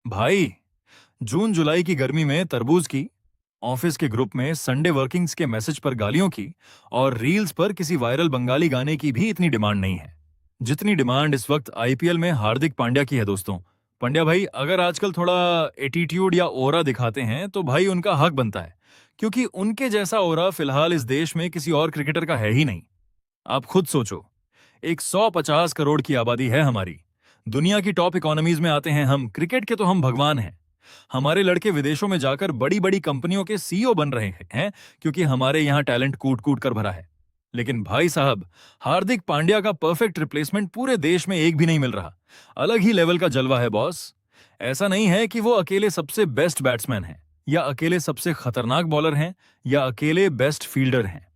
भाई, जून जुलाई की गर्मी में तरबूज की, ऑफिस के ग्रुप में संडे वर्किंग्स के मैसेज पर गालियों की और रील्स पर किसी वायरल बंगाली गाने की भी इतनी डिमांड नहीं है जितनी डिमांड इस वक्त आईपीएल में हार्दिक पांड्या की है दोस्तों। पांड्या भाई अगर आजकल थोड़ा एटीट्यूड या ओरा दिखाते हैं तो भाई उनका हक बनता है, क्योंकि उनके जैसा ओरा फिलहाल इस देश में किसी और क्रिकेटर का है ही नहीं। आप खुद सोचो, एक 150 करोड़ की आबादी है हमारी, दुनिया की टॉप इकोनॉमीज में आते हैं हम, क्रिकेट के तो हम भगवान हैं। हमारे लड़के विदेशों में जाकर बड़ी बड़ी कंपनियों के सीईओ बन रहे हैं क्योंकि हमारे यहाँ टैलेंट कूट कूट कर भरा है। लेकिन भाई साहब, हार्दिक पांड्या का परफेक्ट रिप्लेसमेंट पूरे देश में एक भी नहीं मिल रहा। अलग ही लेवल का जलवा है बॉस। ऐसा नहीं है कि वो अकेले सबसे बेस्ट बैट्समैन हैं, या अकेले सबसे खतरनाक बॉलर हैं, या अकेले बेस्ट फील्डर हैं।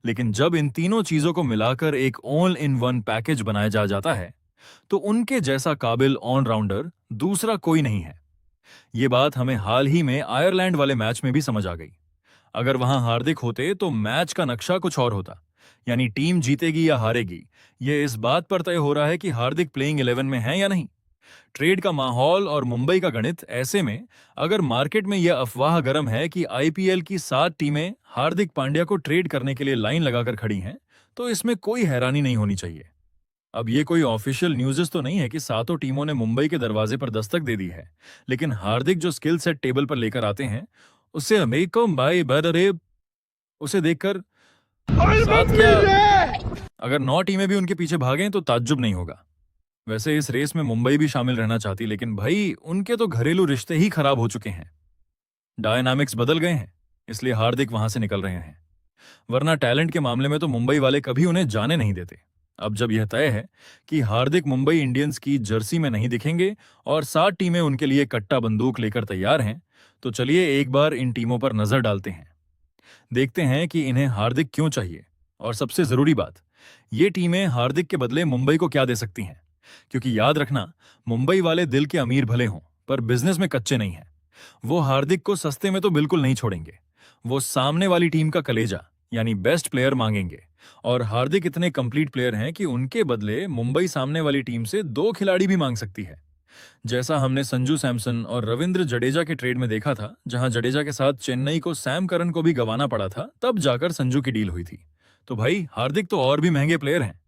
लेकिन जब इन तीनों चीजों को मिलाकर एक ऑल इन वन पैकेज बनाया जाता है तो उनके जैसा काबिल ऑलराउंडर दूसरा कोई नहीं है। ये बात हमें हाल ही में आयरलैंड वाले मैच में भी समझ आ गई। अगर वहां हार्दिक होते तो मैच का नक्शा कुछ और होता, यानी टीम जीतेगी या हारेगी ये इस बात पर तय हो रहा है कि हार्दिक प्लेइंग 11 में है या नहीं। ट्रेड का माहौल और मुंबई का गणित ऐसे में, अगर मार्केट में यह अफवाह गर्म है कि आईपीएल की 7 टीमें हार्दिक पांड्या को ट्रेड करने के लिए लाइन लगाकर खड़ी हैं, तो इसमें कोई हैरानी नहीं होनी चाहिए। अब ये कोई ऑफिशियल न्यूज़ तो नहीं है कि सातों टीमों ने मुंबई के दरवाजे पर दस्तक दे दी है, लेकिन हार्दिक जो स्किल सेट टेबल पर लेकर आते हैं उससे अमेरिका भाई बदरे उसे देखकर साथ क्या, अगर 9 टीमें भी उनके पीछे भागें तो ताज्जुब नहीं होगा। वैसे इस रेस में मुंबई भी शामिल रहना चाहती, लेकिन भाई उनके तो घरेलू रिश्ते ही खराब हो चुके हैं। डायनामिक्स बदल गए हैं, इसलिए हार्दिक वहां से निकल रहे हैं। वरना टैलेंट के मामले में तो मुंबई वाले कभी उन्हें जाने नहीं देते। अब जब यह तय है कि हार्दिक मुंबई इंडियंस की जर्सी में नहीं दिखेंगे और 7 टीमें उनके लिए कट्टा बंदूक लेकर तैयार हैं, तो चलिए एक बार इन टीमों पर नजर डालते हैं। देखते हैं कि इन्हें हार्दिक क्यों चाहिए, और सबसे जरूरी बात, ये टीमें हार्दिक के बदले मुंबई को क्या दे सकती हैं। क्योंकि याद रखना, मुंबई वाले दिल के अमीर भले हों पर बिजनेस में कच्चे नहीं हैं। वो हार्दिक को सस्ते में तो बिल्कुल नहीं छोड़ेंगे। वो सामने वाली टीम का कलेजा यानी बेस्ट प्लेयर मांगेंगे, और हार्दिक इतने कंप्लीट प्लेयर हैं कि उनके बदले मुंबई सामने वाली टीम से 2 खिलाड़ी भी मांग सकती है। जैसा हमने संजू सैमसन और रविंद्र जडेजा के ट्रेड में देखा था, जहां जडेजा के साथ चेन्नई को सैम करन को भी गंवाना पड़ा था, तब जाकर संजू की डील हुई थी। तो भाई हार्दिक तो और भी महंगे प्लेयर हैं।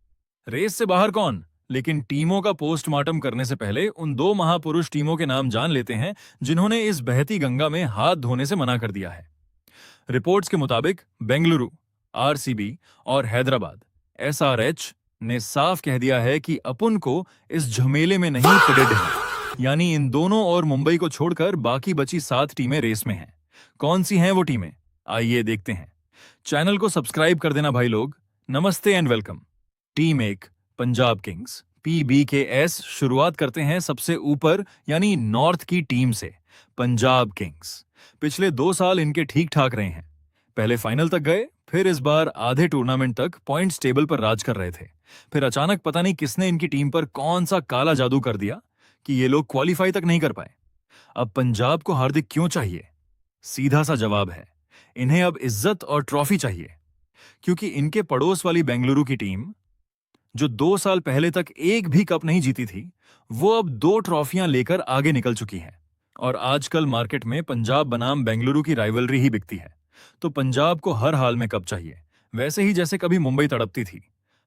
रेस से बाहर कौन, लेकिन टीमों का पोस्टमार्टम करने से पहले उन 2 महापुरुष टीमों के नाम जान लेते हैं जिन्होंने इस बहती गंगा में हाथ धोने से मना कर दिया है। रिपोर्ट्स के मुताबिक बेंगलुरु, आरसीबी और हैदराबाद एसआरएच ने साफ कह दिया है कि अपन को इस झमेले में नहीं फिटेड है। यानी इन दोनों और मुंबई को छोड़कर बाकी बची 7 टीमें रेस में हैं। कौन सी हैं वो टीमें, आइए देखते हैं। चैनल को सब्सक्राइब कर देना भाई लोग। नमस्ते and welcome. Team 1 Punjab Kings PBKS। शुरुआत करते हैं सबसे ऊपर यानी नॉर्थ की टीम से, पंजाब किंग्स। पिछले 2 साल इनके ठीक ठाक रहे हैं। पहले फाइनल तक गए, फिर इस बार आधे टूर्नामेंट तक पॉइंट्स टेबल पर राज कर रहे थे। फिर अचानक पता नहीं किसने इनकी टीम पर कौन सा काला जादू कर दिया कि ये लोग क्वालिफाई तक नहीं कर पाए। अब पंजाब को हार्दिक क्यों चाहिए? सीधा सा जवाब है, इन्हें अब इज्जत और ट्रॉफी चाहिए। क्योंकि इनके पड़ोस वाली बेंगलुरु की टीम, जो 2 साल पहले तक एक भी कप नहीं जीती थी, वो अब 2 ट्रॉफियां लेकर आगे निकल चुकी है। और आजकल मार्केट में पंजाब बनाम बेंगलुरु की राइवलरी ही बिकती है। तो पंजाब को हर हाल में कप चाहिए, वैसे ही जैसे कभी मुंबई तड़पती थी।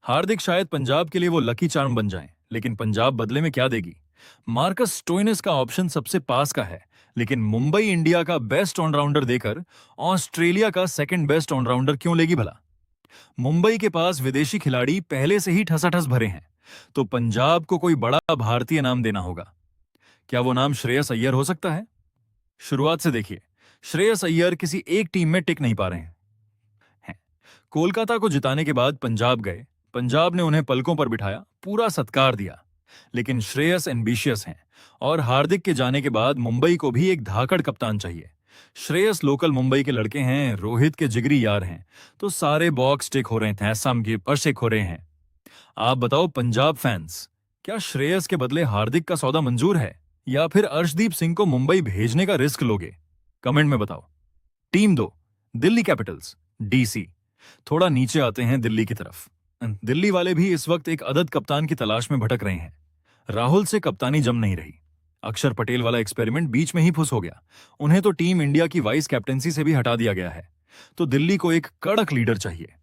हार्दिक शायद पंजाब के लिए वो लकी चार्म बन जाएं, लेकिन पंजाब बदले में क्या देगी? मार्कस स्टोइनिस का ऑप्शन सबसे पास का है, लेकिन मुंबई इंडिया का बेस्ट ऑलराउंडर देकर ऑस्ट्रेलिया का सेकंड बेस्ट ऑलराउंडर क्यों लेगी भला? मुंबई के पास विदेशी खिलाड़ी पहले से ही ठसाठस भरे हैं, तो पंजाब को कोई बड़ा भारतीय नाम देना होगा। क्या वो नाम श्रेयस अय्यर हो सकता है? शुरुआत से देखिए, श्रेयस अय्यर किसी एक टीम में टिक नहीं पा रहे हैं। कोलकाता को जिताने के बाद पंजाब गए, पंजाब ने उन्हें पलकों पर बिठाया, पूरा सत्कार दिया। लेकिन श्रेयस एम्बिशियस हैं, और हार्दिक के जाने के बाद मुंबई को भी एक धाकड़ कप्तान चाहिए। श्रेयस लोकल मुंबई के लड़के हैं, रोहित के जिगरी यार हैं, तो सारे बॉक्स टिक हो रहे थे, असम के पर्शिक हो रहे हैं। आप बताओ पंजाब फैंस, क्या श्रेयस के बदले हार्दिक का सौदा मंजूर है, या फिर अर्शदीप सिंह को मुंबई भेजने का रिस्क लोगे? कमेंट में बताओ। Team 2 Delhi Capitals DC। थोड़ा नीचे आते हैं दिल्ली की तरफ। दिल्ली वाले भी इस वक्त एक अदद कप्तान की तलाश में भटक रहे हैं। राहुल से कप्तानी जम नहीं रही। अक्षर पटेल वाला एक्सपेरिमेंट बीच में ही फुस हो गया। उन्हें तो टीम इंडिया की वाइस कैप्टेंसी से भी हटा दिया गया है। तो दिल्ली को एक कड़क लीडर चाहिए।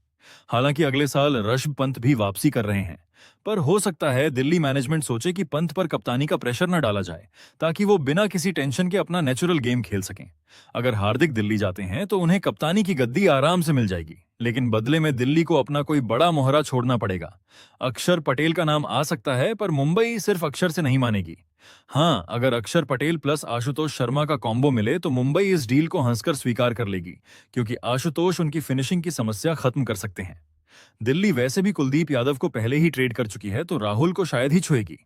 हालांकि अगले साल ऋषभ पंत भी वापसी कर रहे हैं, पर हो सकता है दिल्ली मैनेजमेंट सोचे कि पंत पर कप्तानी का प्रेशर न डाला जाए, ताकि वो बिना किसी टेंशन के अपना नेचुरल गेम खेल सकें। अगर हार्दिक दिल्ली जाते हैं तो उन्हें कप्तानी की गद्दी आराम से मिल जाएगी, लेकिन बदले में दिल्ली को अपना कोई बड़ा मोहरा छोड़ना पड़ेगा। अक्षर पटेल का नाम आ सकता है, पर मुंबई सिर्फ अक्षर से नहीं मानेगी। हाँ, अगर अक्षर पटेल प्लस आशुतोष शर्मा का कॉम्बो मिले तो मुंबई इस डील को हंसकर स्वीकार कर लेगी, क्योंकि आशुतोष उनकी फिनिशिंग की समस्या खत्म कर सकते हैं। दिल्ली वैसे भी कुलदीप यादव को पहले ही ट्रेड कर चुकी है, तो राहुल को शायद ही छुएगी।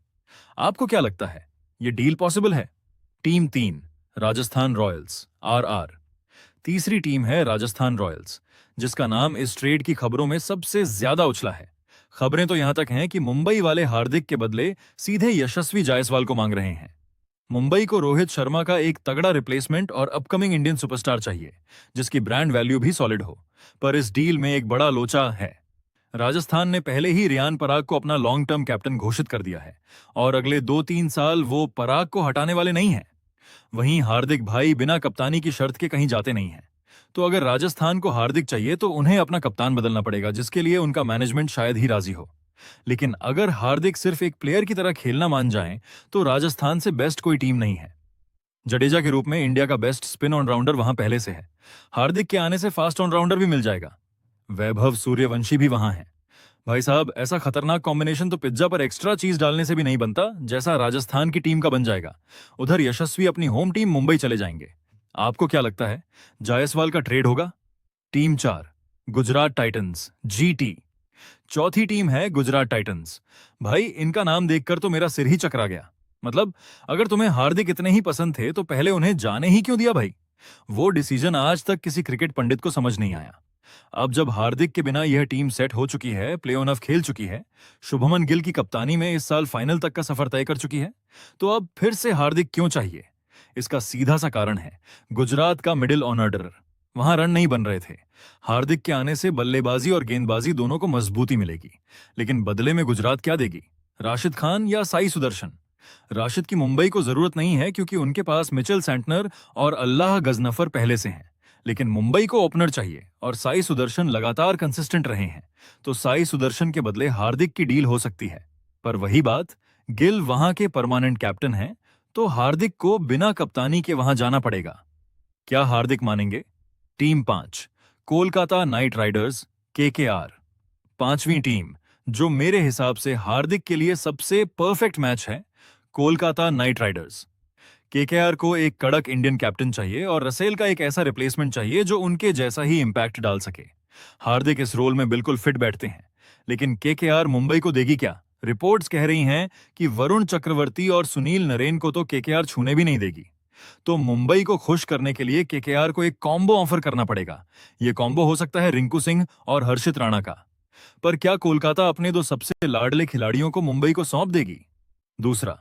आपको क्या लगता है, ये डील पॉसिबल है? Team 3 Rajasthan Royals RR. तीसरी टीम है राजस्थान रॉयल्स, जिसका नाम इस ट्रेड की खबरों में सबसे ज्यादा उछला है। खबरें तो यहां तक हैं कि मुंबई वाले हार्दिक के बदले सीधे यशस्वी जायसवाल को मांग रहे हैं। मुंबई को रोहित शर्मा का एक तगड़ा रिप्लेसमेंट और अपकमिंग इंडियन सुपरस्टार चाहिए, जिसकी ब्रांड वैल्यू भी सॉलिड हो। पर इस डील में एक बड़ा लोचा है। राजस्थान ने पहले ही रियान पराग को अपना लॉन्ग टर्म कैप्टन घोषित कर दिया है, और अगले 2-3 साल वो पराग को हटाने वाले नहीं हैं। वहीं हार्दिक भाई बिना कप्तानी की शर्त के कहीं जाते नहीं हैं। तो अगर राजस्थान को हार्दिक चाहिए तो उन्हें अपना कप्तान बदलना पड़ेगा, जिसके लिए उनका मैनेजमेंट शायद ही राजी हो। लेकिन अगर हार्दिक सिर्फ एक प्लेयर की तरह खेलना मान जाएं, तो राजस्थान से बेस्ट कोई टीम नहीं है। जडेजा के रूप में इंडिया का बेस्ट स्पिन ऑलराउंडर वहां पहले से है। हार्दिक के आने से फास्ट ऑलराउंडर भी मिल जाएगा। वैभव सूर्यवंशी भी वहां है। भाई साहब, ऐसा खतरनाक कॉम्बिनेशन तो पिज्जा पर एक्स्ट्रा चीज डालने से भी नहीं बनता, जैसा राजस्थान की टीम का बन जाएगा। उधर यशस्वी अपनी होम टीम मुंबई चले जाएंगे। आपको क्या लगता है, जायसवाल का ट्रेड होगा? Team 4 Gujarat Titans GT. चौथी टीम है गुजरात टाइटंस। भाई, इनका नाम देखकर तो मेरा सिर ही चकरा गया। मतलब, अगर तुम्हें हार्दिक इतने ही पसंद थे तो पहले उन्हें जाने ही क्यों दिया भाई? वो डिसीजन आज तक किसी क्रिकेट पंडित को समझ नहीं आया। अब जब हार्दिक के बिना यह टीम सेट हो चुकी है, प्ले ऑन खेल चुकी है, शुभमन गिल की कप्तानी में इस साल फाइनल तक का सफर तय कर चुकी है, तो अब फिर से हार्दिक क्यों चाहिए? इसका सीधा सा कारण है गुजरात का मिडिल ऑर्डर। वहां रन नहीं बन रहे थे। हार्दिक के आने से बल्लेबाजी और गेंदबाजी दोनों को मजबूती मिलेगी। लेकिन बदले में गुजरात क्या देगी? राशिद खान या साई सुदर्शन? राशिद की मुंबई को जरूरत नहीं है, क्योंकि उनके पास मिचेल सेंटनर और अल्लाह गजनफर पहले से हैं। लेकिन मुंबई को ओपनर चाहिए, और साई सुदर्शन लगातार कंसिस्टेंट रहे हैं। तो साई सुदर्शन के बदले हार्दिक की डील हो सकती है। पर वही बात, गिल वहां के परमानेंट कैप्टन हैं, तो हार्दिक को बिना कप्तानी के वहां जाना पड़ेगा। क्या हार्दिक मानेंगे? Team 5 Kolkata night Riders KKR. पांचवी टीम, जो मेरे हिसाब से हार्दिक के लिए सबसे परफेक्ट मैच है, कोलकाता नाइट राइडर्स। केकेआर को एक कड़क इंडियन कैप्टन चाहिए, और रसेल का एक ऐसा रिप्लेसमेंट चाहिए जो उनके जैसा ही इंपैक्ट डाल सके। हार्दिक इस रोल में बिल्कुल फिट बैठते हैं। लेकिन केकेआर मुंबई को देगी क्या? रिपोर्ट्स कह रही हैं कि वरुण चक्रवर्ती और सुनील नरेन को तो केकेआर छूने भी नहीं देगी। तो मुंबई को खुश करने के लिए केकेआर को एक कॉम्बो ऑफर करना पड़ेगा। यह कॉम्बो हो सकता है रिंकू सिंह और हर्षित राणा का। पर क्या कोलकाता अपने 2 सबसे लाडले खिलाड़ियों को मुंबई को सौंप देगी? दूसरा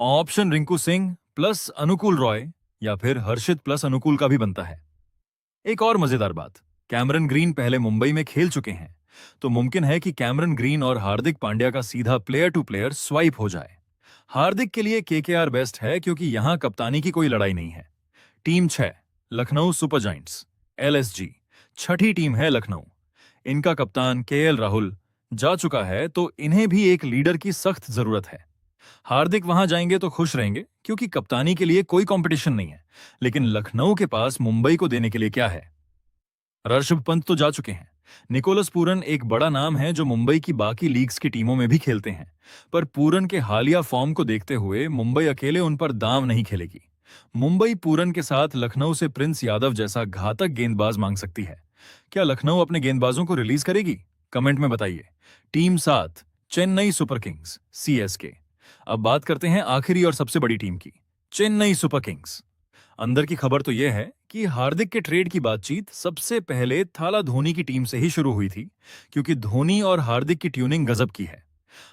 ऑप्शन रिंकू सिंह प्लस अनुकूल रॉय, या फिर हर्षित प्लस अनुकूल का भी बनता है। एक और मजेदार बात, कैमरन ग्रीन पहले मुंबई में खेल चुके हैं, तो मुमकिन है कि कैमरन ग्रीन और हार्दिक पांड्या का सीधा प्लेयर टू प्लेयर स्वाइप हो जाए। हार्दिक के लिए केकेआर बेस्ट है, क्योंकि यहां कप्तानी की कोई लड़ाई नहीं है। Team 6 Lucknow super giants LSG. छठी टीम है लखनऊ। इनका कप्तान केएल राहुल जा चुका है, तो इन्हें भी एक लीडर की सख्त जरूरत है। हार्दिक वहां जाएंगे तो खुश रहेंगे, क्योंकि कप्तानी के लिए कोई कंपटीशन नहीं है। लेकिन लखनऊ के पास मुंबई को देने के लिए क्या है? ऋषभ पंत तो जा चुके हैं। निकोलस पूरन एक बड़ा नाम है, जो मुंबई की बाकी लीग्स की टीमों में भी खेलते हैं। पर पूरन के हालिया फॉर्म को देखते हुए मुंबई अकेले उन पर दांव नहीं खेलेगी। मुंबई पूरन के साथ लखनऊ से प्रिंस यादव जैसा घातक गेंदबाज मांग सकती है। क्या लखनऊ अपने गेंदबाजों को रिलीज करेगी? कमेंट में बताइए। Team 7 Chennai super Kings CSK. अब बात करते हैं आखिरी और सबसे बड़ी टीम की, चेन्नई सुपर किंग्स। अंदर की खबर तो यह है कि हार्दिक के ट्रेड की बातचीत सबसे पहले थाला धोनी की टीम से ही शुरू हुई थी, क्योंकि धोनी और हार्दिक की ट्यूनिंग गजब की है।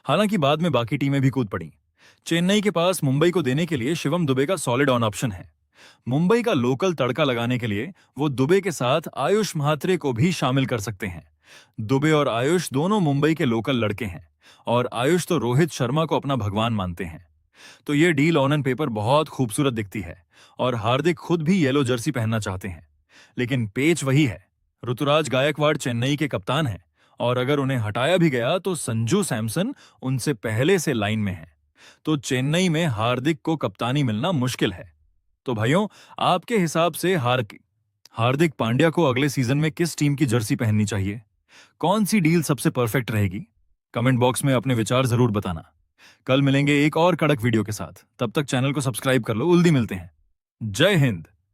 हालांकि बाद में बाकी टीमें भी कूद पड़ी। चेन्नई के पास मुंबई को देने के लिए शिवम दुबे का सॉलिड ऑन ऑप्शन है। मुंबई का लोकल तड़का लगाने के लिए वो दुबे के साथ आयुष महात्रे को भी शामिल कर सकते हैं। दुबे और आयुष दोनों मुंबई के लोकल लड़के हैं, और आयुष तो रोहित शर्मा को अपना भगवान मानते हैं। तो ये डील ऑन एंड पेपर बहुत खूबसूरत दिखती है और हार्दिक खुद भी येलो जर्सी पहनना चाहते हैं। लेकिन पेच वही है, ऋतुराज गायकवाड़ चेन्नई के कप्तान हैं और अगर उन्हें हटाया भी गया तो संजू सैमसन उनसे पहले से लाइन में है। तो चेन्नई में हार्दिक को कप्तानी मिलना मुश्किल है। तो भाइयों, आपके हिसाब से हार्दिक पांड्या को अगले सीजन में किस टीम की जर्सी पहननी चाहिए? कौन सी डील सबसे परफेक्ट रहेगी? कमेंट बॉक्स में अपने विचार जरूर बताना। कल मिलेंगे एक और कड़क वीडियो के साथ। तब तक चैनल को सब्सक्राइब कर लो। जल्दी मिलते हैं। जय हिंद।